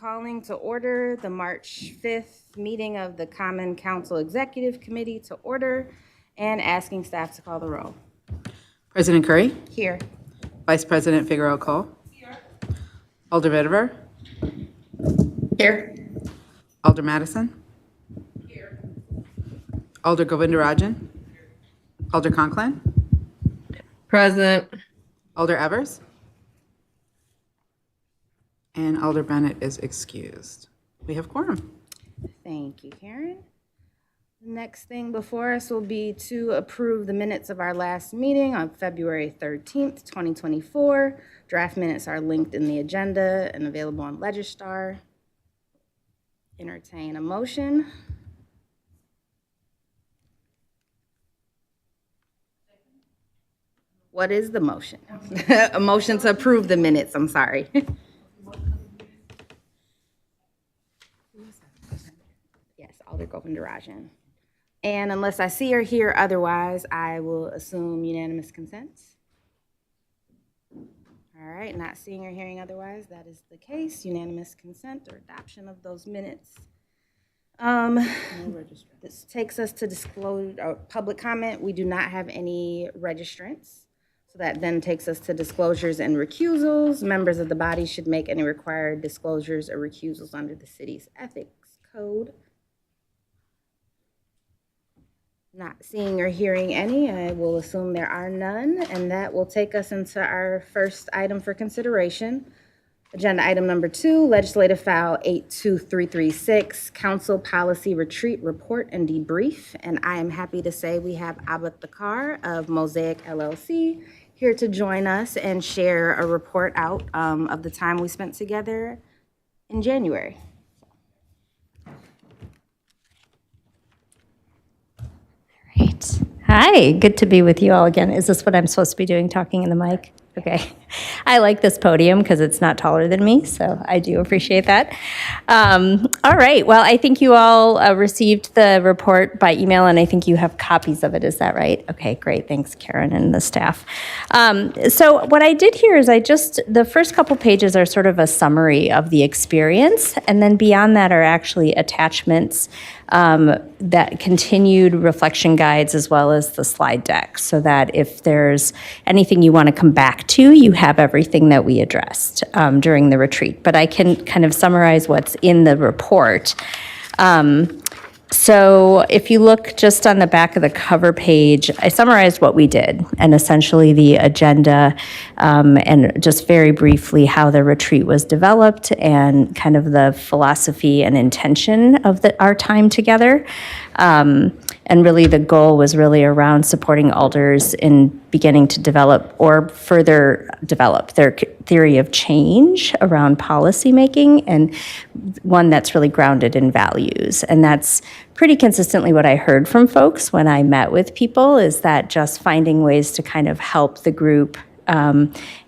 calling to order the March 5th meeting of the Common Council Executive Committee to order and asking staff to call the roll. President Curry. Here. Vice President Figueroa Cole. Here. Alder Vetiver. Here. Alder Madison. Here. Alder Govindarajan. Alder Conklin. Present. Alder Evers. And Alder Bennett is excused. We have quorum. Thank you, Karen. Next thing before us will be to approve the minutes of our last meeting on February 13th, 2024. Draft minutes are linked in the agenda and available on Legistar. Entertain a motion. What is the motion? A motion to approve the minutes, I'm sorry. Yes, Alder Govindarajan. And unless I see or hear otherwise, I will assume unanimous consent. All right, not seeing or hearing otherwise, that is the case. Unanimous consent or adoption of those minutes. This takes us to disclose or public comment. We do not have any registrants. So that then takes us to disclosures and recusals. Members of the body should make any required disclosures or recusals under the city's ethics code. Not seeing or hearing any, I will assume there are none, and that will take us into our first item for consideration. Agenda item number 2, Legislative File 82336, Council Policy Retreat Report and Debrief. And I am happy to say we have Abed Thakar of Mosaic LLC here to join us and share a report out of the time we spent together in January. Great. Hi, good to be with you all again. Is this what I'm supposed to be doing, talking in the mic? Okay. I like this podium because it's not taller than me, so I do appreciate that. All right. Well, I think you all received the report by email, and I think you have copies of it. Is that right? Okay, great. Thanks, Karen and the staff. So what I did here is the first couple pages are sort of a summary of the experience, and then beyond that are actually attachments that continued reflection guides as well as the slide deck, so that if there's anything you want to come back to, you have everything that we addressed during the retreat. But I can kind of summarize what's in the report. So if you look just on the back of the cover page, I summarized what we did and essentially the agenda and just very briefly how the retreat was developed and kind of the philosophy and intention of our time together. And really the goal was really around supporting alders in beginning to develop or further develop their theory of change around policymaking, and one that's really grounded in values. And that's pretty consistently what I heard from folks when I met with people, is that just finding ways to kind of help the group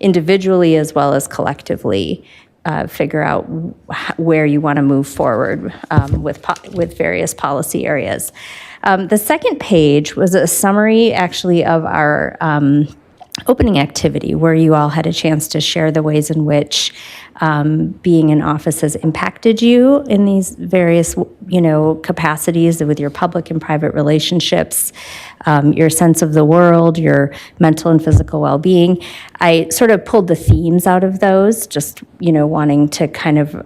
individually as well as collectively figure out where you want to move forward with various policy areas. The second page was a summary actually of our opening activity, where you all had a chance to share the ways in which being in office has impacted you in these various, capacities with your public and private relationships, your sense of the world, your mental and physical well-being. I sort of pulled the themes out of those, just, wanting to kind of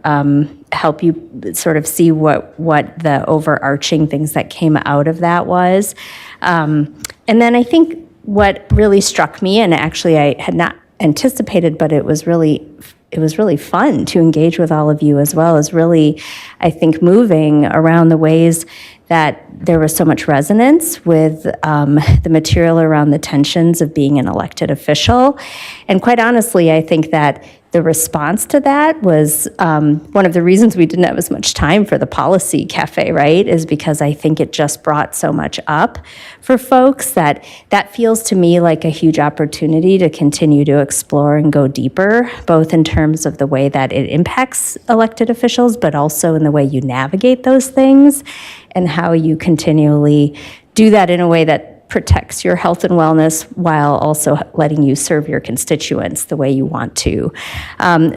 help you sort of see what the overarching things that came out of that was. And then I think what really struck me, and actually I had not anticipated, but it was really fun to engage with all of you as well, as really, I think, moving around the ways that there was so much resonance with the material around the tensions of being an elected official. And quite honestly, I think that the response to that was one of the reasons we didn't have as much time for the policy cafe, right? Is because I think it just brought so much up for folks that feels to me like a huge opportunity to continue to explore and go deeper, both in terms of the way that it impacts elected officials, but also in the way you navigate those things and how you continually do that in a way that protects your health and wellness while also letting you serve your constituents the way you want to.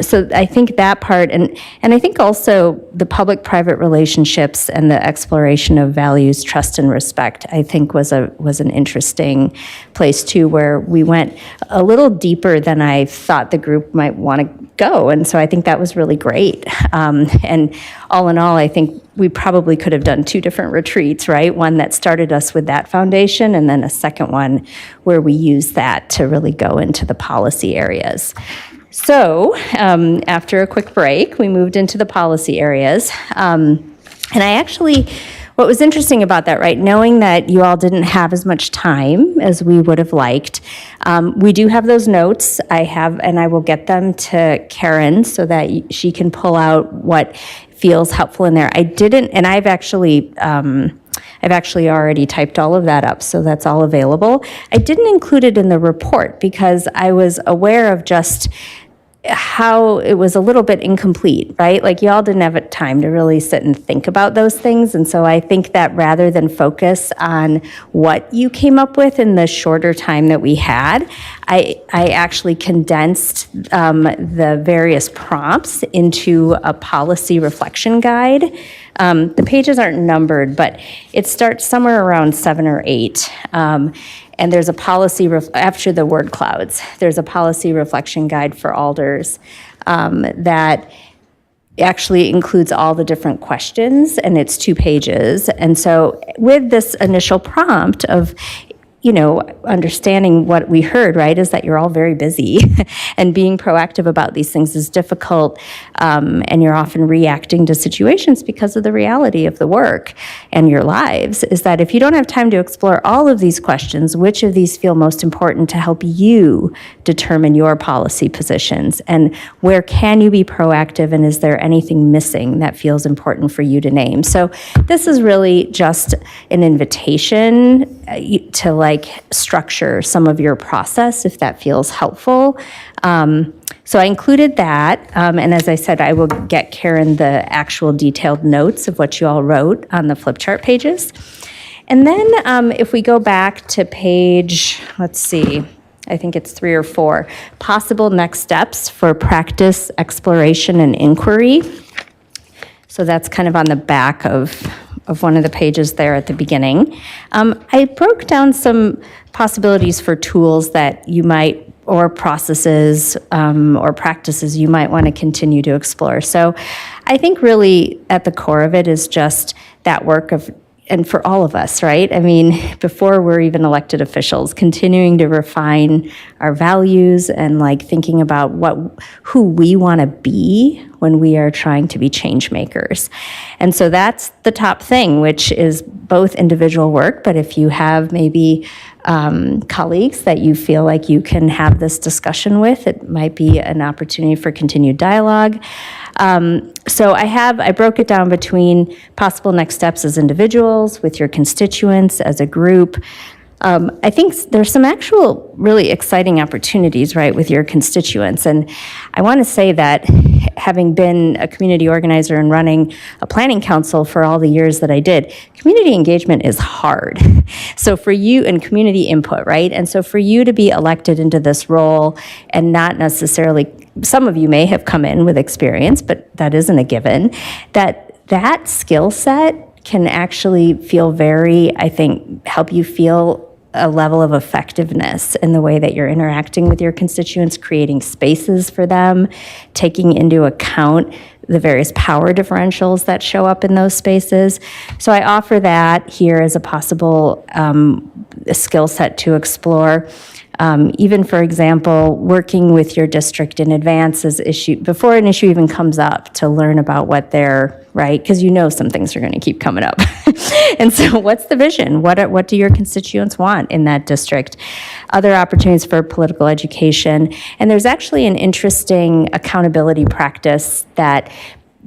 So I think that part, and I think also the public-private relationships and the exploration of values, trust, and respect, I think was an interesting place too, where we went a little deeper than I thought the group might want to go. And so I think that was really great. And all in all, I think we probably could have done 2 different retreats, right? One that started us with that foundation, and then a second one where we use that to really go into the policy areas. So after a quick break, we moved into the policy areas. And I actually, what was interesting about that, right, knowing that you all didn't have as much time as we would have liked, we do have those notes. I have, and I will get them to Karen so that she can pull out what feels helpful in there. I didn't, and I've actually already typed all of that up, so that's all available. I didn't include it in the report because I was aware of just how it was a little bit incomplete, right? Like y'all didn't have time to really sit and think about those things. And so I think that rather than focus on what you came up with in the shorter time that we had, I actually condensed the various prompts into a policy reflection guide. The pages aren't numbered, but it starts somewhere around 7 or 8. And there's a policy, after the word clouds, there's a policy reflection guide for alders that actually includes all the different questions, and it's 2 pages. And so with this initial prompt of, understanding what we heard, right, is that you're all very busy and being proactive about these things is difficult, and you're often reacting to situations because of the reality of the work and your lives, is that if you don't have time to explore all of these questions, which of these feel most important to help you determine your policy positions, and where can you be proactive, and is there anything missing that feels important for you to name? So this is really just an invitation to structure some of your process if that feels helpful. So I included that, and as I said, I will get Karen the actual detailed notes of what you all wrote on the flip chart pages. And then if we go back to page, let's see, I think it's 3 or 4, possible next steps for practice, exploration, and inquiry. So that's kind of on the back of one of the pages there at the beginning. I broke down some possibilities for tools that you might, or processes or practices you might want to continue to explore. So I think really at the core of it is just that work of, and for all of us, right? I mean, before we're even elected officials, continuing to refine our values and thinking about who we want to be when we are trying to be change makers. And so that's the top thing, which is both individual work, but if you have maybe colleagues that you feel like you can have this discussion with, it might be an opportunity for continued dialogue. So I broke it down between possible next steps as individuals, with your constituents, as a group. I think there's some actual really exciting opportunities, right, with your constituents. And I want to say that having been a community organizer and running a planning council for all the years that I did, community engagement is hard. So for you, and community input, right? And so for you to be elected into this role and not necessarily, some of you may have come in with experience, but that isn't a given, that skill set can actually feel help you feel a level of effectiveness in the way that you're interacting with your constituents, creating spaces for them, taking into account the various power differentials that show up in those spaces. So I offer that here as a possible skill set to explore. Even, for example, working with your district in advance before an issue even comes up, to learn about what they're, right? Because some things are going to keep coming up. And so what's the vision? What do your constituents want in that district? Other opportunities for political education. And there's actually an interesting accountability practice that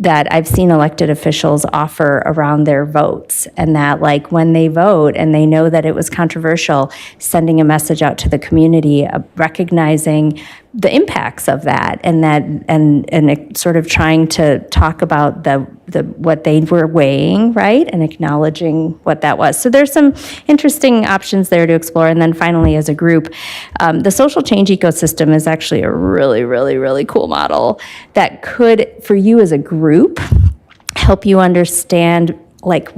I've seen elected officials offer around their votes, and that when they vote and they know that it was controversial, sending a message out to the community, recognizing the impacts of that, and it sort of trying to talk about the what they were weighing, right, and acknowledging what that was. So there's some interesting options there to explore. And then finally, as a group, the social change ecosystem is actually a really, really, really cool model that could, for you as a group, help you understand like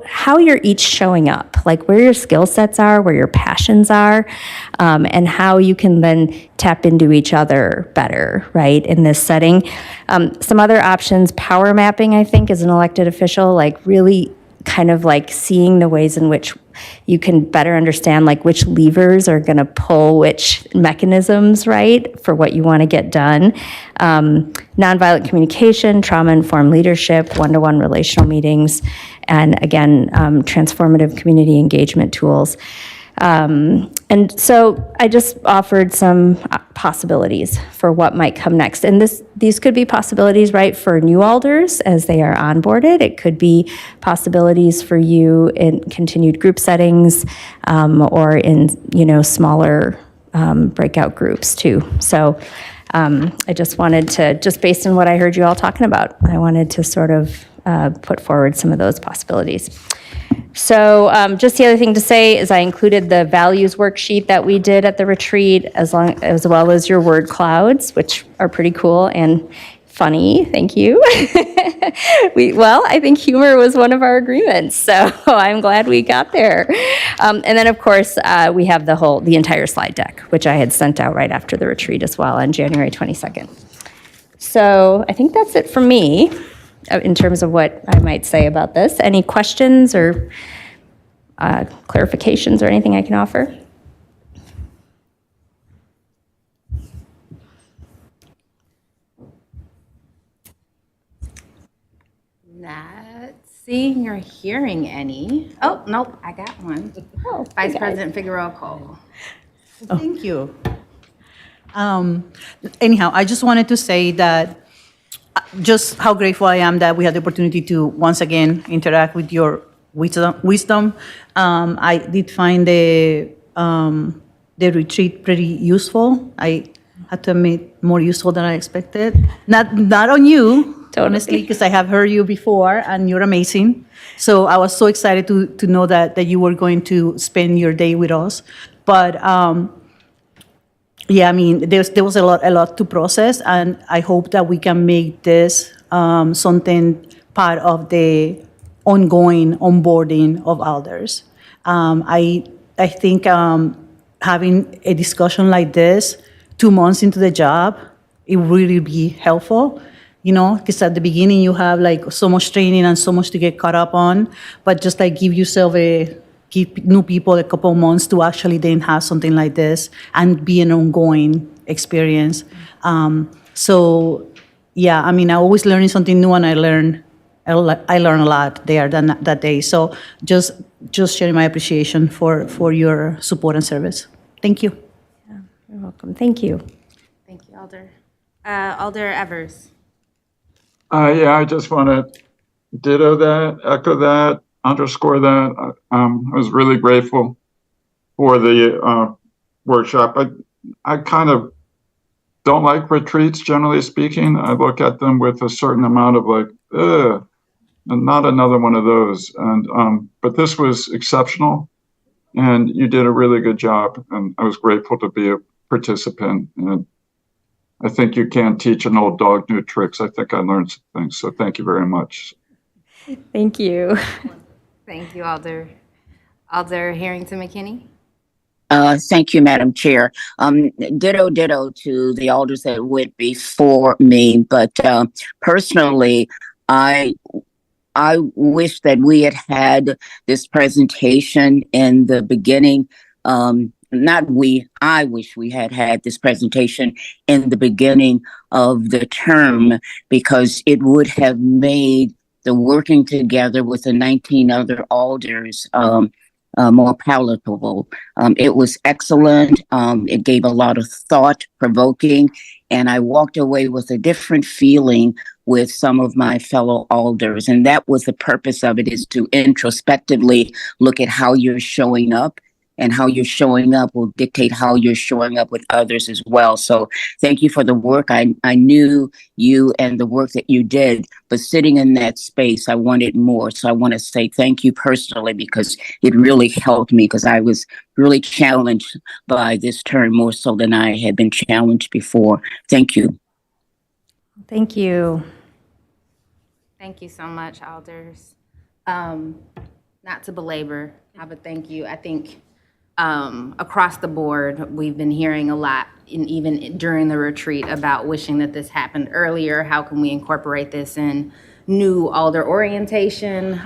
how you're each showing up, like where your skill sets are, where your passions are, and how you can then tap into each other better, right, in this setting. Some other options, power mapping, I think, as an elected official, like really kind of like seeing the ways in which you can better understand like which levers are going to pull which mechanisms, right, for what you want to get done. Nonviolent communication, trauma-informed leadership, one-to-one relational meetings, and again, transformative community engagement tools. And so I just offered some possibilities for what might come next. And these could be possibilities, right, for new alders as they are onboarded. It could be possibilities for you in continued group settings, or in, smaller breakout groups too. So I just wanted to, just based on what I heard you all talking about, I wanted to sort of put forward some of those possibilities. So just the other thing to say is I included the values worksheet that we did at the retreat, as well as your word clouds, which are pretty cool and funny. Thank you. I think humor was one of our agreements, so I'm glad we got there. And then, of course, we have the entire slide deck, which I had sent out right after the retreat as well on January 22nd. So I think that's it from me in terms of what I might say about this. Any questions or clarifications or anything I can offer? Not seeing or hearing any. Oh, nope, I got one. Vice President Figueroa Cole. Thank you. Anyhow, I just wanted to say that just how grateful I am that we had the opportunity to once again interact with your wisdom. I did find the retreat pretty useful. I had to admit, more useful than I expected. Not on you, honestly, because I have heard you before and you're amazing. So I was so excited to know that you were going to spend your day with us. But yeah, I mean, there was a lot to process, and I hope that we can make this something part of the ongoing onboarding of elders. I think having a discussion like this 2 months into the job, it would really be helpful, because at the beginning you have like so much training and so much to get caught up on, but just like give new people a couple months to actually then have something like this and be an ongoing experience. So yeah, I mean, I'm always learning something new, and I learn a lot there that day. So just sharing my appreciation for your support and service. Thank you. You're welcome. Thank you. Thank you, Alder. Alder Evers. Yeah, I just want to ditto that, echo that, underscore that. I was really grateful for the workshop. I kind of don't like retreats, generally speaking. I look at them with a certain amount of like, ugh, and not another one of those. And but this was exceptional, and you did a really good job. And I was grateful to be a participant. And I think you can't teach an old dog new tricks. I think I learned some things. So thank you very much. Thank you. Thank you, Alder. Alder Harrington McKinney. Thank you, Madam Chair. Ditto to the alders that went before me, but personally, I wish that we had had this presentation in the beginning. I wish we had this presentation in the beginning of the term, because it would have made the working together with the 19 other alders more palatable. It was excellent. It gave a lot of thought provoking, and I walked away with a different feeling with some of my fellow alders. And that was the purpose of it, is to introspectively look at how you're showing up and how you're showing up will dictate how you're showing up with others as well. So thank you for the work. I knew you and the work that you did, but sitting in that space, I wanted more. So I want to say thank you personally, because it really helped me, because I was really challenged by this term more so than I had been challenged before. Thank you. Thank you. Thank you so much, Alders. Not to belabor, but thank you. I think across the board, we've been hearing a lot, and even during the retreat, about wishing that this happened earlier. How can we incorporate this in new Alder orientation?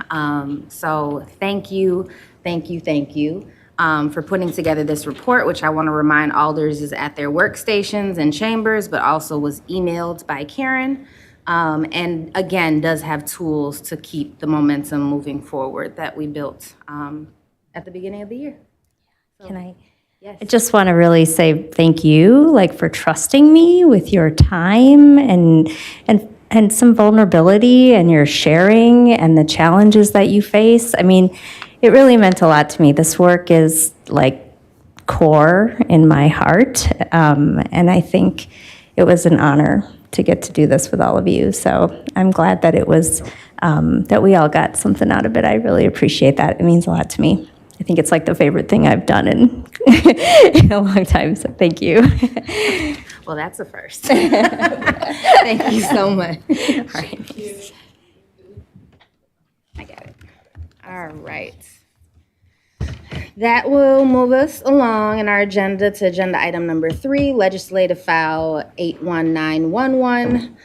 So thank you, thank you, thank you for putting together this report, which I want to remind Alders is at their workstations and chambers, but also was emailed by Karen. And again, does have tools to keep the momentum moving forward that we built at the beginning of the year. Can I? Yes. I just want to really say thank you, like, for trusting me with your time and some vulnerability and your sharing and the challenges that you face. I mean, it really meant a lot to me. This work is like core in my heart, and I think it was an honor to get to do this with all of you. So I'm glad that it was, that we all got something out of it. I really appreciate that. It means a lot to me. I think it's like the favorite thing I've done in, in a long time, so thank you. Well, that's a first. Thank you so much. All right. I got it. All right. That will move us along in our agenda to agenda item number 3, legislative file 81911,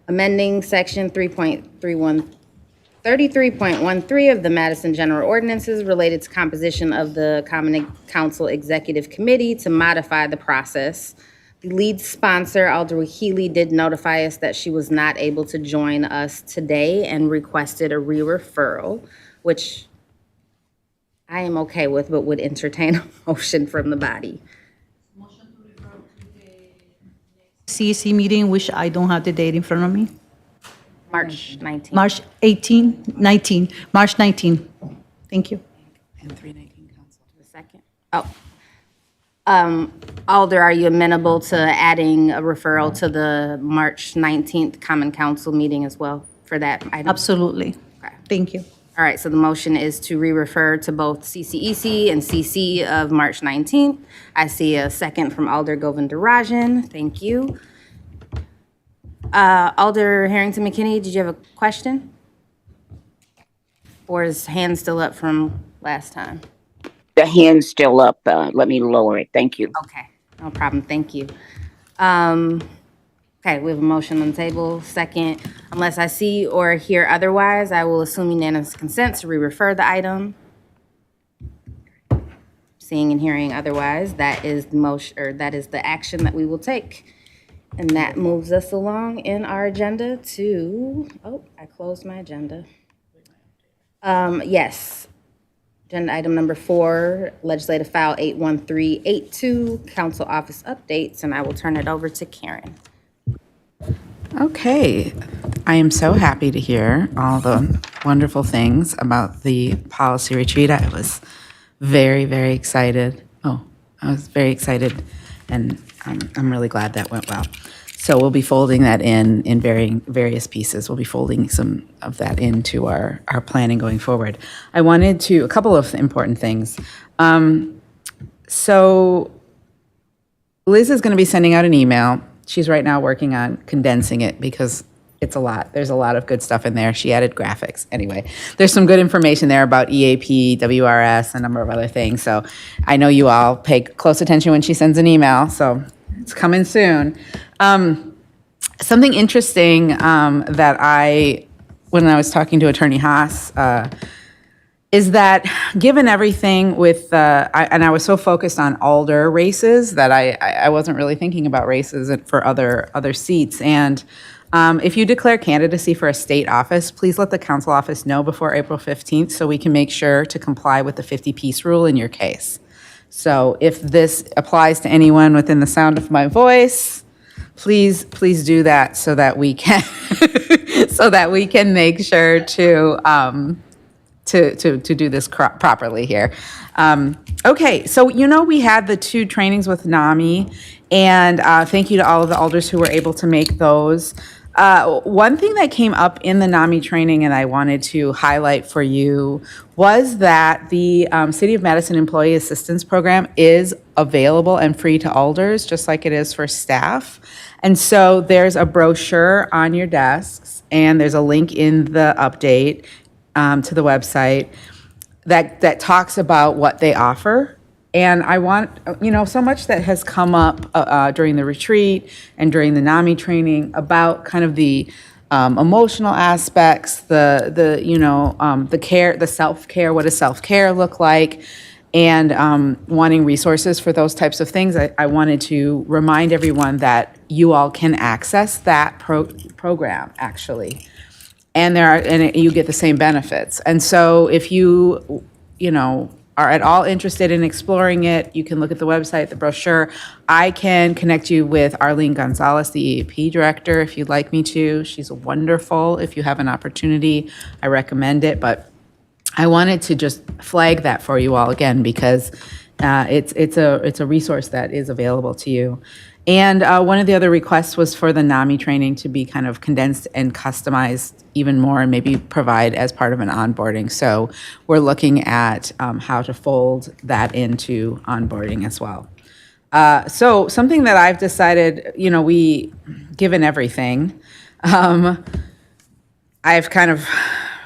amending section 33.13 of the Madison General Ordinances related to composition of the Common Council Executive Committee to modify the process. The lead sponsor, Alder Healy, did notify us that she was not able to join us today and requested a re-referral, which I am okay with, but would entertain a motion from the body. CEC meeting, which I don't have the date in front of me. March 19th. March 19. Thank you. And 319 council. The second. Alder, are you amenable to adding a referral to the March 19th Common Council meeting as well for that item? Absolutely. Okay. Thank you. All right, so the motion is to re-refer to both CCEC and CC of March 19th. I see a second from Alder Govindarajan. Thank you. Alder Harrington McKinney, did you have a question? Or is hand still up from last time? The hand's still up. Let me lower it. Thank you. Okay, no problem, thank you. Okay, we have a motion on the table, second. Unless I see or hear otherwise, I will assume unanimous consent to re-refer the item. Seeing and hearing otherwise, that is the motion, or that is the action that we will take. And that moves us along in our agenda to, oh, I closed my agenda. Yes. Agenda item number 4, legislative file 81382, council office updates, and I will turn it over to Karen. Okay, I am so happy to hear all the wonderful things about the policy retreat. I was very, very excited. I was very excited, and I'm really glad that went well. So we'll be folding that in various pieces. We'll be folding some of that into our planning going forward. I wanted to, a couple of important things. So Liz is going to be sending out an email. She's right now working on condensing it because it's a lot. There's a lot of good stuff in there. She added graphics. Anyway, there's some good information there about EAP, WRS, a number of other things. So I know you all pay close attention when she sends an email, so it's coming soon. Something interesting that when I was talking to Attorney Haas, is that given everything with, and I was so focused on Alder races that I wasn't really thinking about races for other seats. And if you declare candidacy for a state office, please let the council office know before April 15th so we can make sure to comply with the 50-piece rule in your case. So if this applies to anyone within the sound of my voice, please do that so that we can make sure to to do this properly here. Okay, so we had the 2 trainings with NAMI, and thank you to all of the alders who were able to make those. One thing that came up in the NAMI training and I wanted to highlight for you was that the City of Madison Employee Assistance Program is available and free to alders, just like it is for staff. And so there's a brochure on your desks, and there's a link in the update to the website that talks about what they offer. And I want, so much that has come up during the retreat and during the NAMI training about kind of the emotional aspects, the care, the self-care, what does self-care look like, and wanting resources for those types of things. I wanted to remind everyone that you all can access that program, actually. And you get the same benefits. And so if you are at all interested in exploring it, you can look at the website, the brochure. I can connect you with Arlene Gonzalez, the EAP director, if you'd like me to. She's wonderful. If you have an opportunity, I recommend it. But I wanted to just flag that for you all again, because it's a resource that is available to you. And one of the other requests was for the NAMI training to be kind of condensed and customized even more, and maybe provide as part of an onboarding. So we're looking at how to fold that into onboarding as well. So something that I've decided, given everything, I've kind of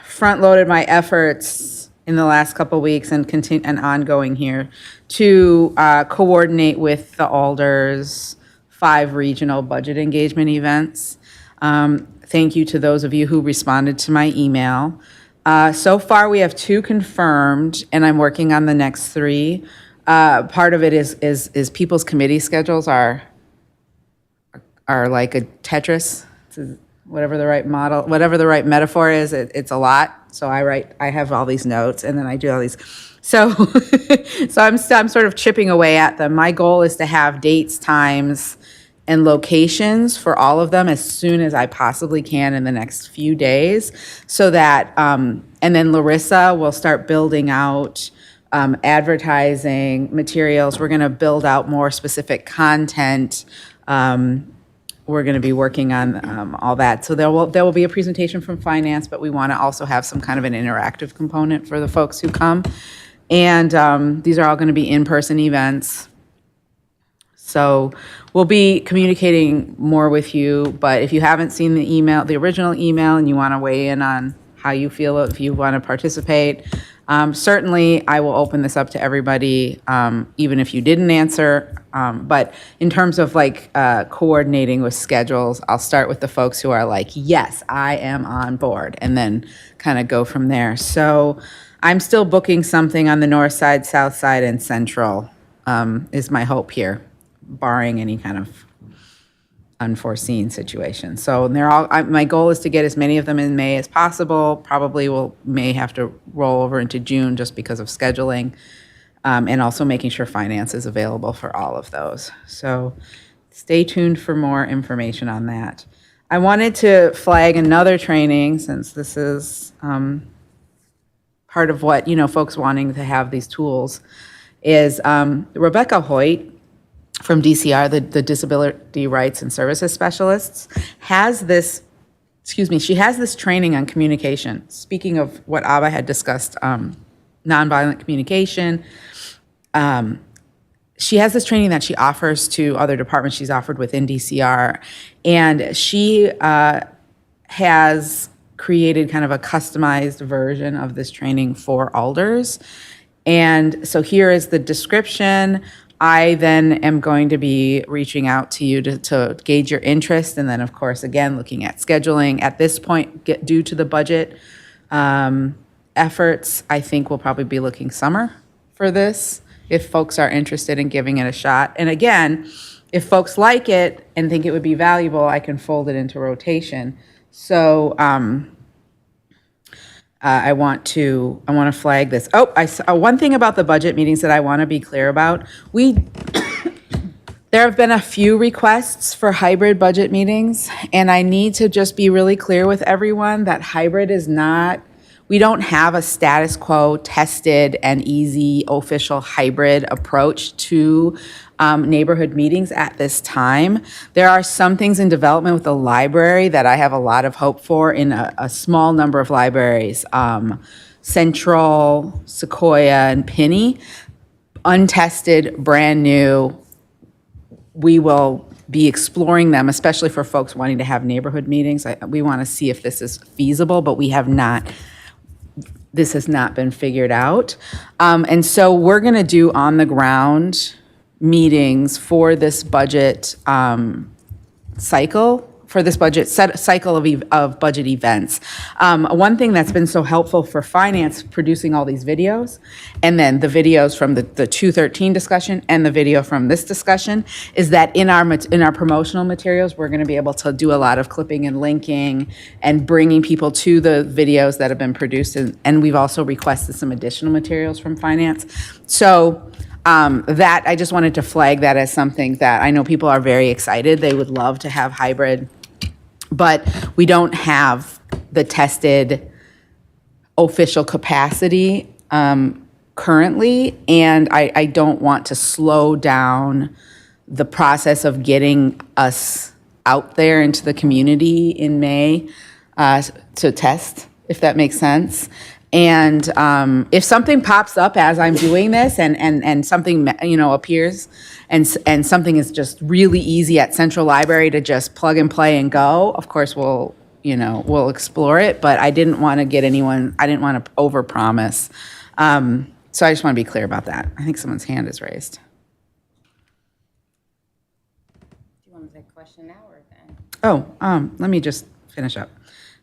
front-loaded my efforts in the last couple of weeks and ongoing here to coordinate with the alders 5 regional budget engagement events. Thank you to those of you who responded to my email. So far, we have 2 confirmed, and I'm working on the next 3. Part of it is people's committee schedules are like a Tetris. Whatever the right model, whatever the right metaphor is, it's a lot. So I have all these notes, and then I do all these. So I'm sort of chipping away at them. My goal is to have dates, times, and locations for all of them as soon as I possibly can in the next few days, so that, and then Larissa will start building out advertising materials. We're going to build out more specific content. We're going to be working on all that. So there will be a presentation from finance, but we want to also have some kind of an interactive component for the folks who come. And these are all going to be in-person events. So we'll be communicating more with you, but if you haven't seen the email, the original email, and you want to weigh in on how you feel, if you want to participate, certainly I will open this up to everybody, even if you didn't answer. But in terms of coordinating with schedules, I'll start with the folks who are like, yes, I am on board, and then kind of go from there. So I'm still booking something on the north side, south side, and central, is my hope here, barring any kind of unforeseen situation. So my goal is to get as many of them in May as possible. Probably may have to roll over into June just because of scheduling, and also making sure finance is available for all of those. So stay tuned for more information on that. I wanted to flag another training, since this is part of what, folks wanting to have these tools, is Rebecca Hoyt from DCR, the Disability Rights and Services Specialists, has this training on communication. Speaking of what Abba had discussed, nonviolent communication, she has this training that she offers to other departments. She's offered within DCR, and she has created kind of a customized version of this training for alders. And so here is the description. I then am going to be reaching out to you to gauge your interest, and then, of course, again, looking at scheduling. At this point, due to the budget efforts, I think we'll probably be looking summer for this, if folks are interested in giving it a shot. And again, if folks like it and think it would be valuable, I can fold it into rotation. So I want to flag this. One thing about the budget meetings that I want to be clear about. There have been a few requests for hybrid budget meetings, and I need to just be really clear with everyone that hybrid is not, we don't have a status quo tested and easy official hybrid approach to neighborhood meetings at this time. There are some things in development with the library that I have a lot of hope for in a small number of libraries. Central, Sequoia, and Pinney, untested, brand new. We will be exploring them, especially for folks wanting to have neighborhood meetings. We want to see if this is feasible, but this has not been figured out. And so we're going to do on the ground meetings for this budget cycle, for this budget cycle of budget events. One thing that's been so helpful for finance, producing all these videos, and then the videos from the 213 discussion and the video from this discussion, is that in our promotional materials, we're going to be able to do a lot of clipping and linking and bringing people to the videos that have been produced. And we've also requested some additional materials from finance. So that I just wanted to flag that as something that I know people are very excited. They would love to have hybrid, but we don't have the tested official capacity currently, and I don't want to slow down the process of getting us out there into the community in May to test, if that makes sense. And if something pops up as I'm doing this and something, appears and something is just really easy at Central Library to just plug and play and go, of course, we'll explore it. But I didn't want to overpromise. So I just want to be clear about that. I think someone's hand is raised. Do you want to take a question now or then? Oh, let me just finish up.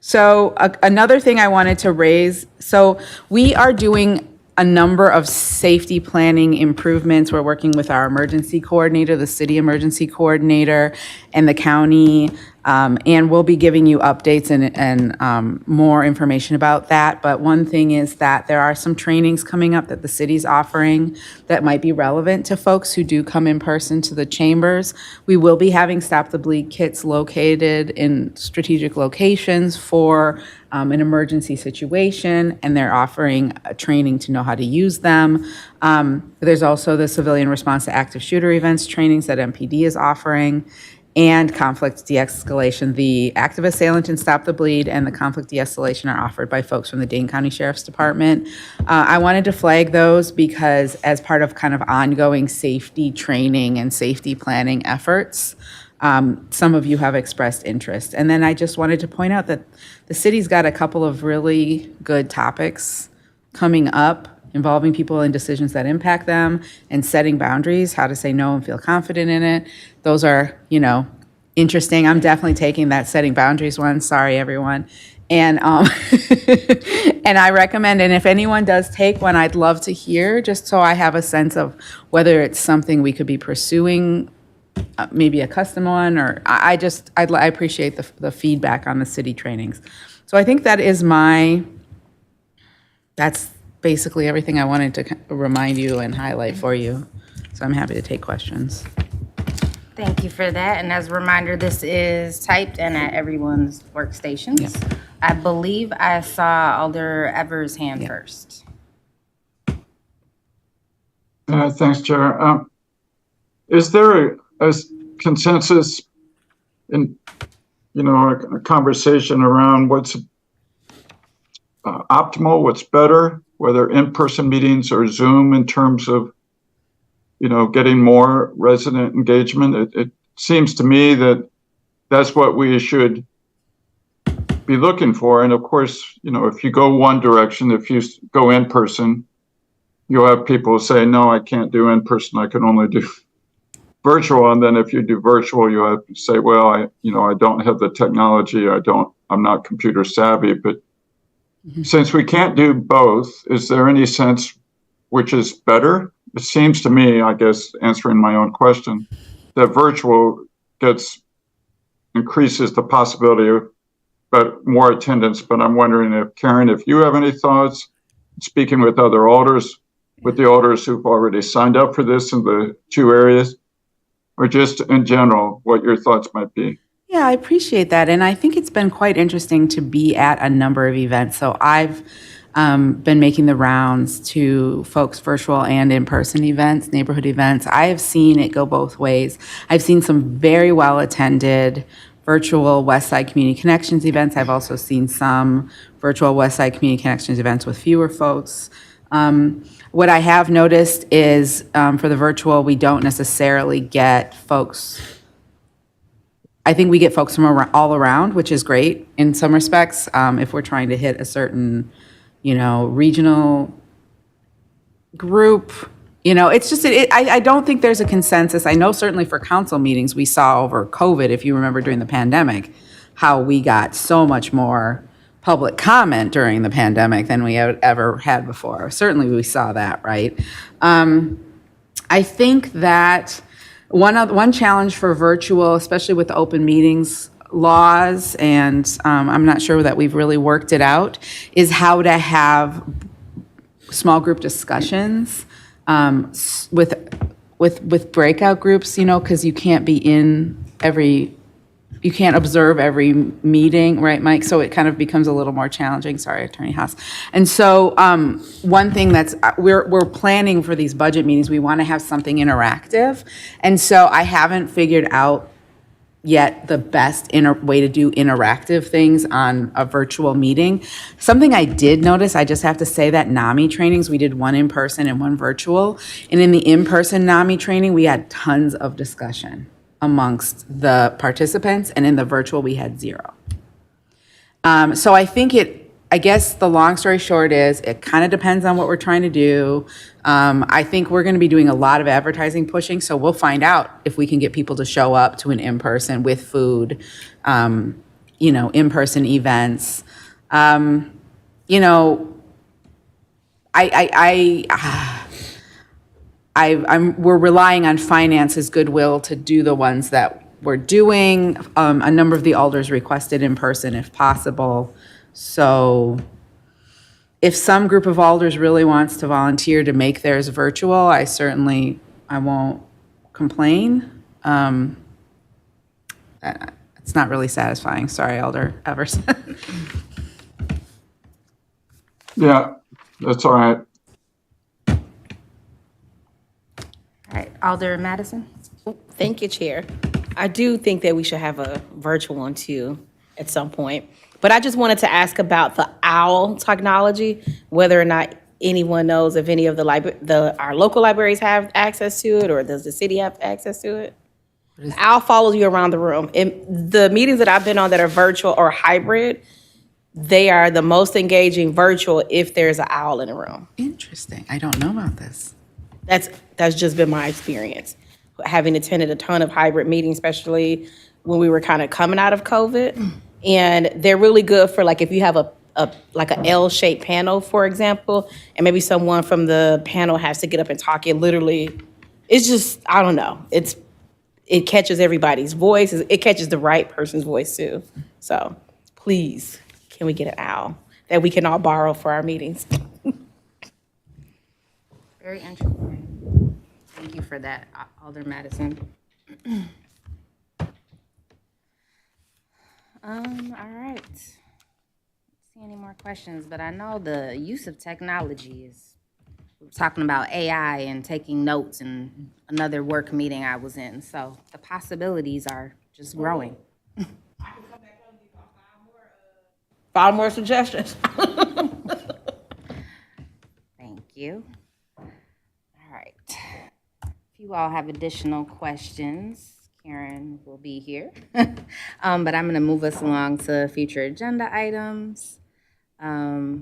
So another thing I wanted to raise, so we are doing a number of safety planning improvements. We're working with our emergency coordinator, the city emergency coordinator, and the county, and we'll be giving you updates and more information about that. But one thing is that there are some trainings coming up that the city's offering that might be relevant to folks who do come in person to the chambers. We will be having Stop the Bleed kits located in strategic locations for an emergency situation, and they're offering a training to know how to use them. There's also the civilian response to active shooter events trainings that MPD is offering, and conflict de-escalation. The active assailant and Stop the Bleed and the conflict de-escalation are offered by folks from the Dane County Sheriff's Department. I wanted to flag those because as part of kind of ongoing safety training and safety planning efforts, some of you have expressed interest. And then I just wanted to point out that the city's got a couple of really good topics coming up involving people in decisions that impact them and setting boundaries, how to say no and feel confident in it. Those are, interesting. I'm definitely taking that setting boundaries one. Sorry, everyone. And and I recommend, and if anyone does take one, I'd love to hear, just so I have a sense of whether it's something we could be pursuing, maybe a custom one, or I appreciate the feedback on the city trainings. So I think that's basically everything I wanted to remind you and highlight for you. So I'm happy to take questions. Thank you for that. And as a reminder, this is typed and at everyone's workstations. Yeah. I believe I saw Alder Evers' hand first. Thanks, Chair. Is there a consensus in, a conversation around what's optimal, what's better, whether in-person meetings or Zoom in terms of, getting more resident engagement? It seems to me that that's what we should be looking for. And of course, if you go one direction, if you go in person, you'll have people say, no, I can't do in person. I can only do virtual. And then if you do virtual, you have to say, well, I don't have the technology. I'm not computer savvy. But since we can't do both, is there any sense which is better? It seems to me, I guess, answering my own question, that virtual increases the possibility of more attendance. But I'm wondering if, Karen, if you have any thoughts, speaking with other alders, with the alders who've already signed up for this in the two areas, or just in general, what your thoughts might be. Yeah, I appreciate that. And I think it's been quite interesting to be at a number of events. So I've been making the rounds to folks' virtual and in-person events, neighborhood events. I have seen it go both ways. I've seen some very well-attended virtual Westside Community Connections events. I've also seen some virtual Westside Community Connections events with fewer folks. What I have noticed is for the virtual, we don't necessarily get folks. I think we get folks from all around, which is great in some respects. If we're trying to hit a certain, regional group, it's just, I don't think there's a consensus. I know certainly for council meetings, we saw over COVID, if you remember during the pandemic, how we got so much more public comment during the pandemic than we had ever had before. Certainly we saw that, right? I think that one challenge for virtual, especially with the open meetings laws, and I'm not sure that we've really worked it out, is how to have small group discussions with breakout groups, because you can't be in you can't observe every meeting, right, Mike? So it kind of becomes a little more challenging. Sorry, Attorney Haas. And so one thing that's, we're planning for these budget meetings, we want to have something interactive. And so I haven't figured out yet the best way to do interactive things on a virtual meeting. Something I did notice, I just have to say that NAMI trainings, we did one in person and one virtual. And in the in-person NAMI training, we had tons of discussion amongst the participants, and in the virtual, we had zero. So I guess the long story short is, it kind of depends on what we're trying to do. I think we're going to be doing a lot of advertising pushing, so we'll find out if we can get people to show up to an in-person with food, in-person events. We're relying on finance's goodwill to do the ones that we're doing. A number of the alders requested in person if possible. So if some group of alders really wants to volunteer to make theirs virtual, I won't complain. It's not really satisfying. Sorry, Alder Everson. Yeah, that's all right. All right, Alder Madison? Thank you, Chair. I do think that we should have a virtual one too at some point. But I just wanted to ask about the OWL technology, whether or not anyone knows if any of our local libraries have access to it, or does the city have access to it? OWL follows you around the room. In the meetings that I've been on that are virtual or hybrid, they are the most engaging virtual if there's an OWL in the room. Interesting. I don't know about this. That's just been my experience, having attended a ton of hybrid meetings, especially when we were kind of coming out of COVID. And they're really good for, like, if you have a L-shaped panel, for example, and maybe someone from the panel has to get up and talk. It's just, I don't know. It catches everybody's voice. It catches the right person's voice too. So please, can we get an OWL that we can all borrow for our meetings? Very interesting. Thank you for that, Alder Madison. All right. See any more questions, but I know the use of technology is, we're talking about AI and taking notes in another work meeting I was in, so the possibilities are just growing. Five more suggestions. Thank you. All right. If you all have additional questions, Karen will be here. But I'm going to move us along to future agenda items. Yep.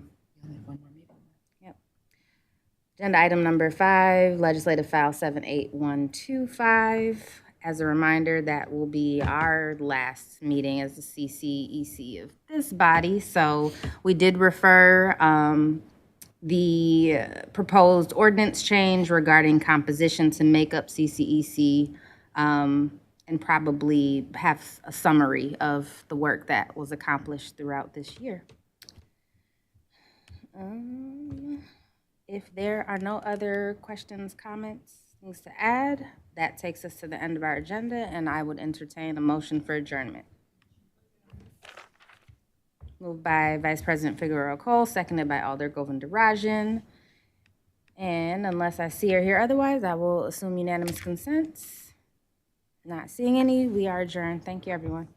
Agenda item number 5, legislative file 78125. As a reminder, that will be our last meeting as the CCEC of this body. So we did refer the proposed ordinance change regarding composition to make up CCEC, and probably have a summary of the work that was accomplished throughout this year. If there are no other questions, comments, things to add, that takes us to the end of our agenda, and I would entertain a motion for adjournment. Moved by Vice President Figueroa Cole, seconded by Alder Govindarajan. And unless I see or hear otherwise, I will assume unanimous consent. Not seeing any, we are adjourned. Thank you, everyone.